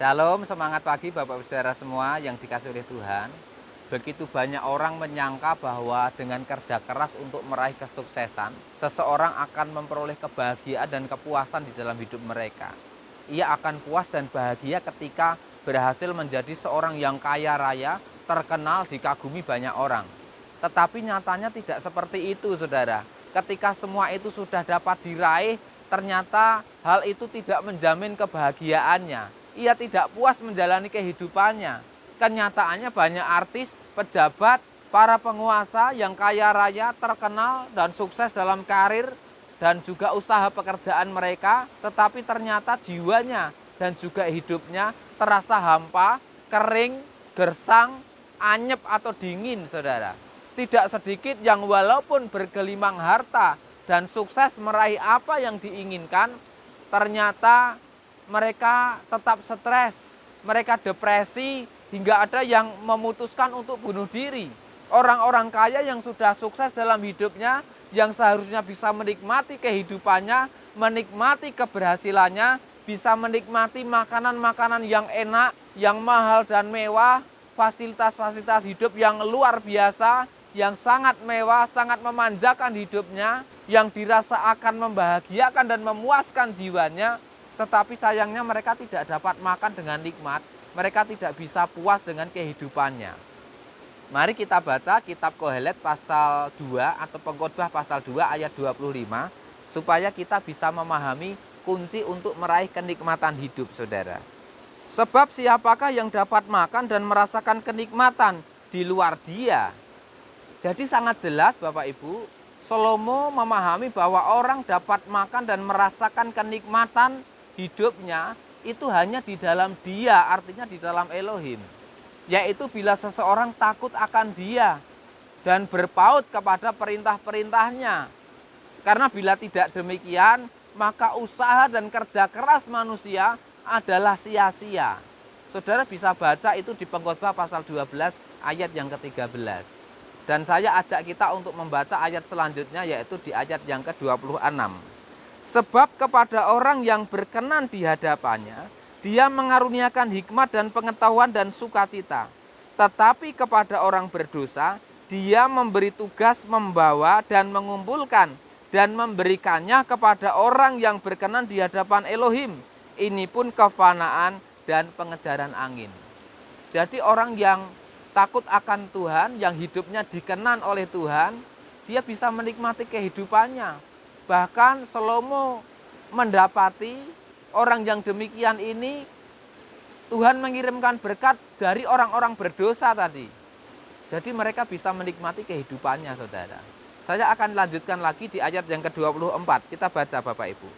Shalom, semangat pagi Bapak Ibu Saudara semua yang dikasihi oleh Tuhan. Begitu banyak orang menyangka bahwa dengan kerja keras untuk meraih kesuksesan, seseorang akan memperoleh kebahagiaan dan kepuasan di dalam hidup mereka. Ia akan puas dan bahagia ketika berhasil menjadi seorang yang kaya raya, terkenal, dikagumi banyak orang. Tetapi nyatanya tidak seperti itu, saudara. Ketika semua itu sudah dapat diraih, ternyata hal itu tidak menjamin kebahagiaannya. Ia tidak puas menjalani kehidupannya. Kenyataannya banyak artis, pejabat, para penguasa yang kaya raya, terkenal, dan sukses dalam karir, dan juga usaha pekerjaan mereka, tetapi ternyata jiwanya dan juga hidupnya terasa hampa, kering, gersang, anyep atau dingin, saudara. Tidak sedikit yang walaupun bergelimang harta dan sukses meraih apa yang diinginkan, ternyata mereka tetap stres, mereka depresi, hingga ada yang memutuskan untuk bunuh diri. Orang-orang kaya yang sudah sukses dalam hidupnya, yang seharusnya bisa menikmati kehidupannya, menikmati keberhasilannya, bisa menikmati makanan-makanan yang enak, yang mahal dan mewah, fasilitas-fasilitas hidup yang luar biasa, yang sangat mewah, sangat memanjakan hidupnya, yang dirasa akan membahagiakan dan memuaskan jiwanya, tetapi sayangnya mereka tidak dapat makan dengan nikmat, mereka tidak bisa puas dengan kehidupannya. Mari kita baca kitab Qohelet pasal 2 atau Pengkhotbah pasal 2 ayat 25, supaya kita bisa memahami kunci untuk meraih kenikmatan hidup, saudara. Sebab siapakah yang dapat makan dan merasakan kenikmatan di luar Dia? Jadi sangat jelas Bapak Ibu, Salomo memahami bahwa orang dapat makan dan merasakan kenikmatan hidupnya itu hanya di dalam Dia, artinya di dalam Elohim. Yaitu bila seseorang takut akan Dia dan berpaut kepada perintah-perintahnya. Karena bila tidak demikian, maka usaha dan kerja keras manusia adalah sia-sia. Saudara bisa baca itu di Pengkhotbah pasal 12 ayat yang ke-13. Dan saya ajak kita untuk membaca ayat selanjutnya, yaitu di ayat yang ke-26. Sebab kepada orang yang berkenan di hadapannya, Dia mengaruniakan hikmat dan pengetahuan dan sukacita. Tetapi kepada orang berdosa, Dia memberi tugas membawa dan mengumpulkan dan memberikannya kepada orang yang berkenan di hadapan Elohim. Ini pun kefanaan dan pengejaran angin. Jadi orang yang takut akan Tuhan, yang hidupnya dikenan oleh Tuhan, dia bisa menikmati kehidupannya. Bahkan Salomo mendapati orang yang demikian ini, Tuhan mengirimkan berkat dari orang-orang berdosa tadi. Jadi mereka bisa menikmati kehidupannya, saudara. Saya akan lanjutkan lagi di ayat yang ke-24. Kita baca Bapak Ibu.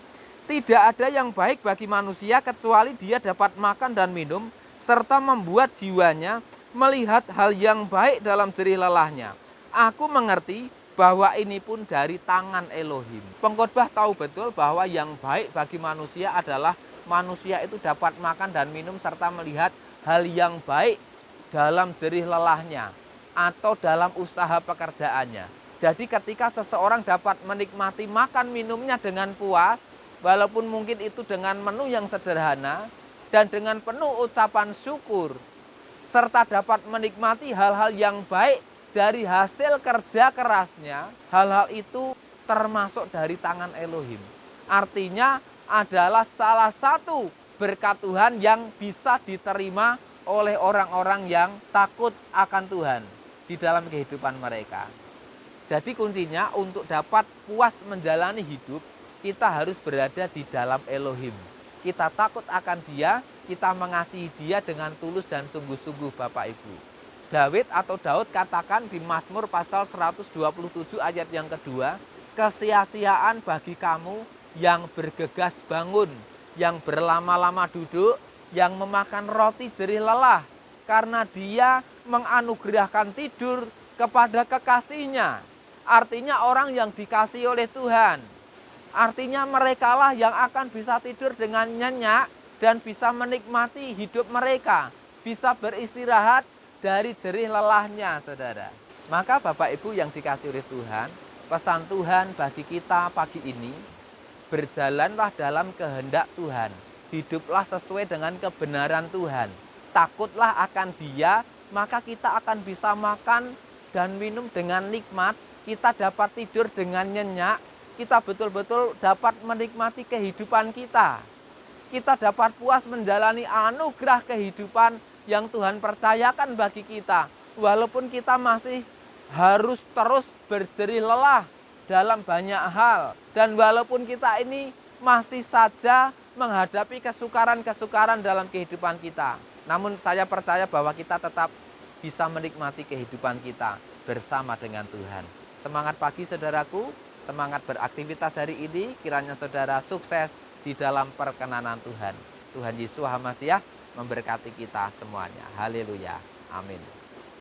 Tidak ada yang baik bagi manusia kecuali dia dapat makan dan minum, serta membuat jiwanya melihat hal yang baik dalam jerih lelahnya. Aku mengerti bahwa ini pun dari tangan Elohim. Pengkhotbah tahu betul bahwa yang baik bagi manusia adalah manusia itu dapat makan dan minum serta melihat hal yang baik dalam jerih lelahnya atau dalam usaha pekerjaannya. Jadi ketika seseorang dapat menikmati makan minumnya dengan puas, walaupun mungkin itu dengan menu yang sederhana dan dengan penuh ucapan syukur, serta dapat menikmati hal-hal yang baik dari hasil kerja kerasnya, hal-hal itu termasuk dari tangan Elohim. Artinya adalah salah satu berkat Tuhan yang bisa diterima oleh orang-orang yang takut akan Tuhan di dalam kehidupan mereka. Jadi kuncinya untuk dapat puas menjalani hidup, kita harus berada di dalam Elohim. Kita takut akan Dia, kita mengasihi Dia dengan tulus dan sungguh-sungguh Bapak Ibu. Daud katakan di Mazmur pasal 127 ayat yang kedua, kesia-siaan bagi kamu yang bergegas bangun, yang berlama-lama duduk, yang memakan roti jerih lelah, karena Dia menganugerahkan tidur kepada kekasihnya. Artinya orang yang dikasihi oleh Tuhan. Artinya merekalah yang akan bisa tidur dengan nyenyak dan bisa menikmati hidup mereka, bisa beristirahat dari jerih lelahnya, saudara. Maka Bapak Ibu yang dikasihi oleh Tuhan, pesan Tuhan bagi kita pagi ini, berjalanlah dalam kehendak Tuhan. hiduplah sesuai dengan kebenaran Tuhan. Takutlah akan Dia, maka kita akan bisa makan dan minum dengan nikmat, kita dapat tidur dengan nyenyak, kita betul-betul dapat menikmati kehidupan kita. Kita dapat puas menjalani anugerah kehidupan yang Tuhan percayakan bagi kita. Walaupun kita masih harus terus berjerih lelah dalam banyak hal. Dan walaupun kita ini masih saja menghadapi kesukaran-kesukaran dalam kehidupan kita. Namun saya percaya bahwa kita tetap bisa menikmati kehidupan kita bersama dengan Tuhan. Semangat pagi saudaraku, semangat beraktivitas hari ini, kiranya saudara sukses di dalam perkenanan Tuhan. Tuhan Yesus HaMasiah memberkati kita semuanya. Haleluya. Amin.